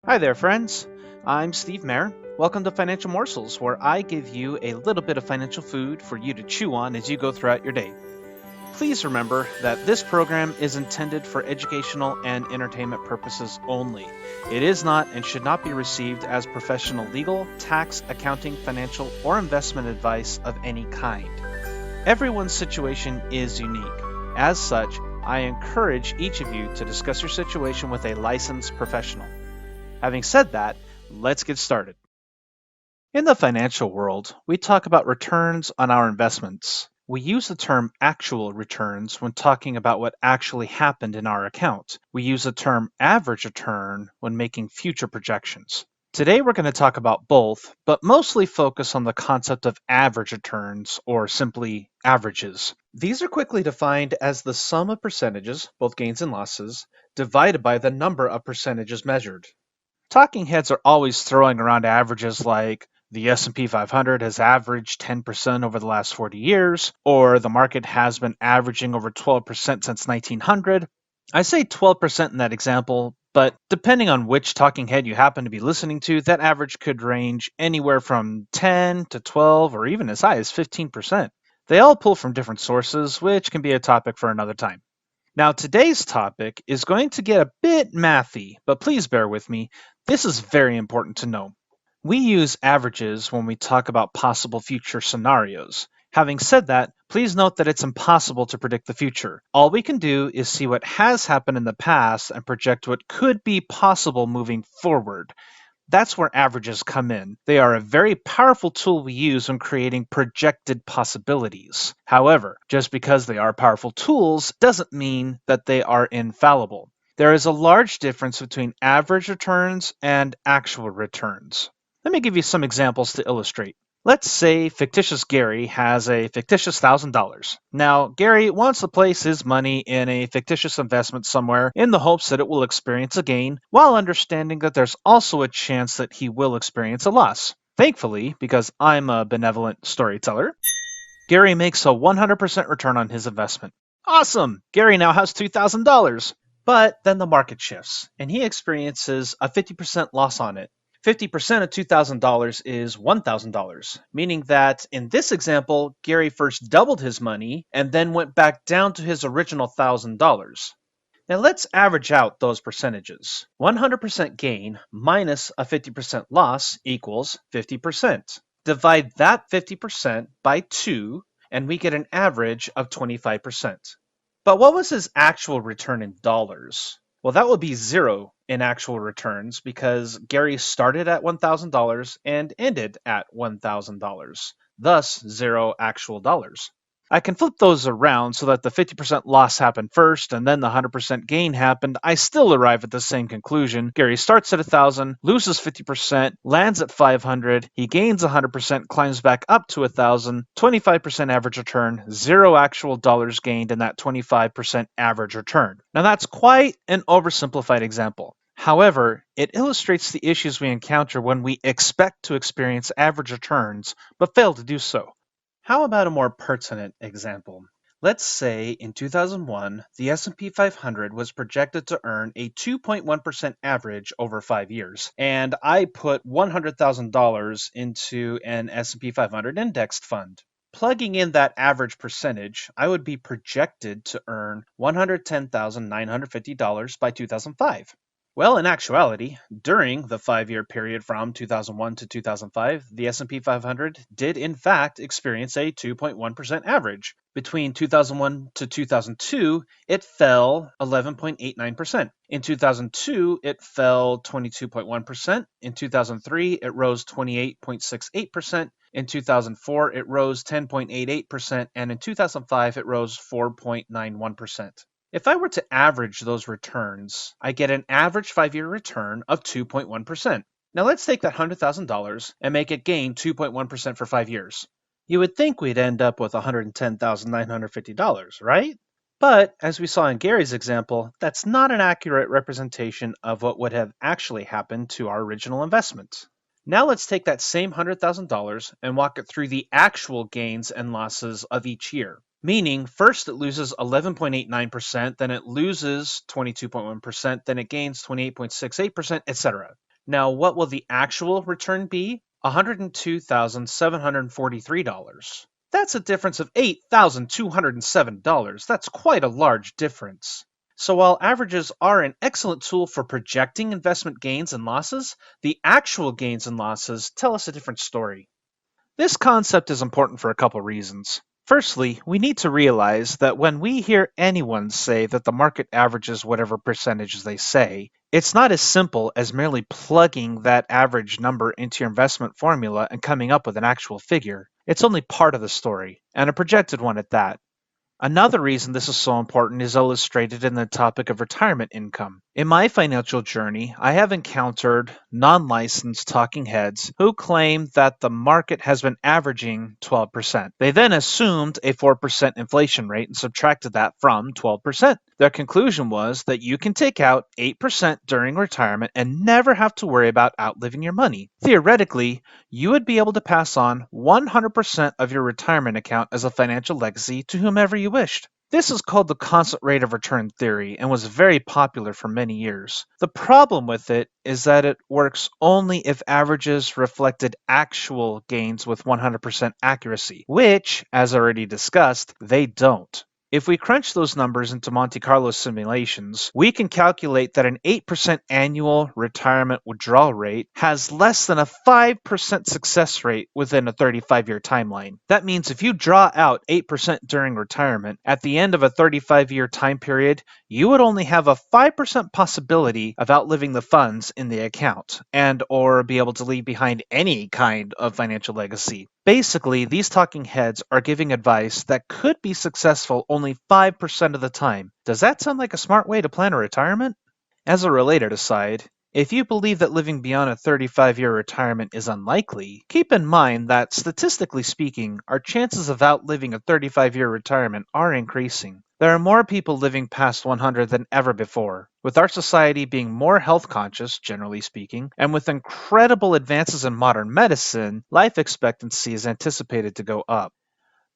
Hi there, friends. I'm Steve Mayer. Welcome to Financial Morsels, where I give you a little bit of financial food for you to chew on as you go throughout your day. Please remember that this program is intended for educational and entertainment purposes only. It is not and should not be received as professional legal, tax, accounting, financial, or investment advice of any kind. Everyone's situation is unique. As such, I encourage each of you to discuss your situation with a licensed professional. Having said that, let's get started. In the financial world, we talk about returns on our investments. We use the term actual returns when talking about what actually happened in our account. We use the term average return when making future projections. Today we're going to talk about both, but mostly focus on the concept of average returns, or simply averages. These are quickly defined as the sum of percentages, both gains and losses, divided by the number of percentages measured. Talking heads are always throwing around averages like the S&P 500 has averaged 10% over the last 40 years, or the market has been averaging over 12% since 1900. I say 12% in that example, but depending on which talking head you happen to be listening to, that average could range anywhere from 10 to 12 or even as high as 15%. They all pull from different sources, which can be a topic for another time. Now, today's topic is going to get a bit mathy, but please bear with me. This is very important to know. We use averages when we talk about possible future scenarios. Having said that, please note that it's impossible to predict the future. All we can do is see what has happened in the past and project what could be possible moving forward. That's where averages come in. They are a very powerful tool we use when creating projected possibilities. However, just because they are powerful tools doesn't mean that they are infallible. There is a large difference between average returns and actual returns. Let me give you some examples to illustrate. Let's say fictitious Gary has a fictitious $1,000. Now, Gary wants to place his money in a fictitious investment somewhere in the hopes that it will experience a gain, while understanding that there's also a chance that he will experience a loss. Thankfully, because I'm a benevolent storyteller, Gary makes a 100% return on his investment. Awesome! Gary now has $2,000. But then the market shifts, and he experiences a 50% loss on it. 50% of $2,000 is $1,000, meaning that in this example, Gary first doubled his money and then went back down to his original $1,000. Now let's average out those percentages. 100% gain minus a 50% loss equals 50%. Divide that 50% by 2, and we get an average of 25%. But what was his actual return in dollars? Well, that would be zero in actual returns because Gary started at $1,000 and ended at $1,000, thus zero actual dollars. I can flip those around so that the 50% loss happened first and then the 100% gain happened. I still arrive at the same conclusion. Gary starts at 1,000, loses 50%, lands at 500, he gains 100%, climbs back up to 1,000, 25% average return, zero actual dollars gained in that 25% average return. Now that's quite an oversimplified example. However, it illustrates the issues we encounter when we expect to experience average returns but fail to do so. How about a more pertinent example? Let's say in 2001, the S&P 500 was projected to earn a 2.1% average over 5 years, and I put $100,000 into an S&P 500 indexed fund. Plugging in that average percentage, I would be projected to earn $110,950 by 2005. Well, in actuality, during the 5-year period from 2001 to 2005, the S&P 500 did in fact experience a 2.1% average. Between 2001 to 2002, it fell 11.89%. In 2002, it fell 22.1%. In 2003, it rose 28.68%. In 2004, it rose 10.88%. And in 2005, it rose 4.91%. If I were to average those returns, I get an average 5-year return of 2.1%. Now let's take that $100,000 and make it gain 2.1% for 5 years. You would think we'd end up with $110,950, right? But as we saw in Gary's example, that's not an accurate representation of what would have actually happened to our original investment. Now let's take that same $100,000 and walk it through the actual gains and losses of each year. Meaning, first it loses 11.89%, then it loses 22.1%, then it gains 28.68%, etc. Now, what will the actual return be? $102,743. That's a difference of $8,207. That's quite a large difference. So while averages are an excellent tool for projecting investment gains and losses, the actual gains and losses tell us a different story. This concept is important for a couple reasons. Firstly, we need to realize that when we hear anyone say that the market averages whatever percentages they say, it's not as simple as merely plugging that average number into your investment formula and coming up with an actual figure. It's only part of the story, and a projected one at that. Another reason this is so important is illustrated in the topic of retirement income. In my financial journey, I have encountered non-licensed talking heads who claim that the market has been averaging 12%. They then assumed a 4% inflation rate and subtracted that from 12%. Their conclusion was that you can take out 8% during retirement and never have to worry about outliving your money. Theoretically, you would be able to pass on 100% of your retirement account as a financial legacy to whomever you wished. This is called the constant rate of return theory and was very popular for many years. The problem with it is that it works only if averages reflected actual gains with 100% accuracy, which, as already discussed, they don't. If we crunch those numbers into Monte Carlo simulations, we can calculate that an 8% annual retirement withdrawal rate has less than a 5% success rate within a 35-year timeline. That means if you draw out 8% during retirement, at the end of a 35-year time period, you would only have a 5% possibility of outliving the funds in the account and or be able to leave behind any kind of financial legacy. Basically, these talking heads are giving advice that could be successful only 5% of the time. Does that sound like a smart way to plan a retirement? As a related aside, if you believe that living beyond a 35-year retirement is unlikely, keep in mind that statistically speaking, our chances of outliving a 35-year retirement are increasing. There are more people living past 100 than ever before. With our society being more health conscious, generally speaking, and with incredible advances in modern medicine, life expectancy is anticipated to go up.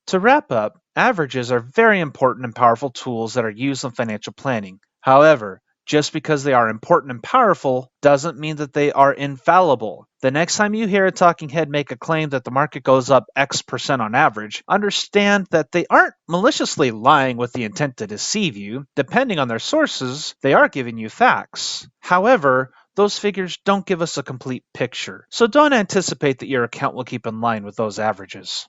To wrap up, averages are very important and powerful tools that are used in financial planning. However, just because they are important and powerful doesn't mean that they are infallible. The next time you hear a talking head make a claim that the market goes up X% on average, understand that they aren't maliciously lying with the intent to deceive you. Depending on their sources, they are giving you facts. However, those figures don't give us a complete picture, so don't anticipate that your account will keep in line with those averages.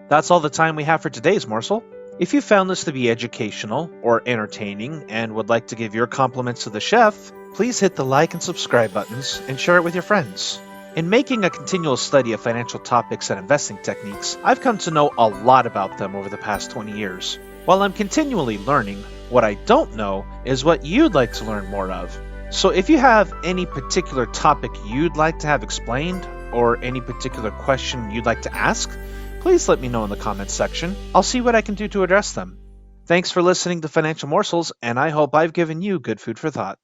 That's all the time we have for today's morsel. If you found this to be educational or entertaining and would like to give your compliments to the chef, please hit the like and subscribe buttons and share it with your friends. In making a continual study of financial topics and investing techniques, I've come to know a lot about them over the past 20 years. While I'm continually learning, what I don't know is what you'd like to learn more of. So if you have any particular topic you'd like to have explained or any particular question you'd like to ask, please let me know in the comments section. I'll see what I can do to address them. Thanks for listening to Financial Morsels, and I hope I've given you good food for thought.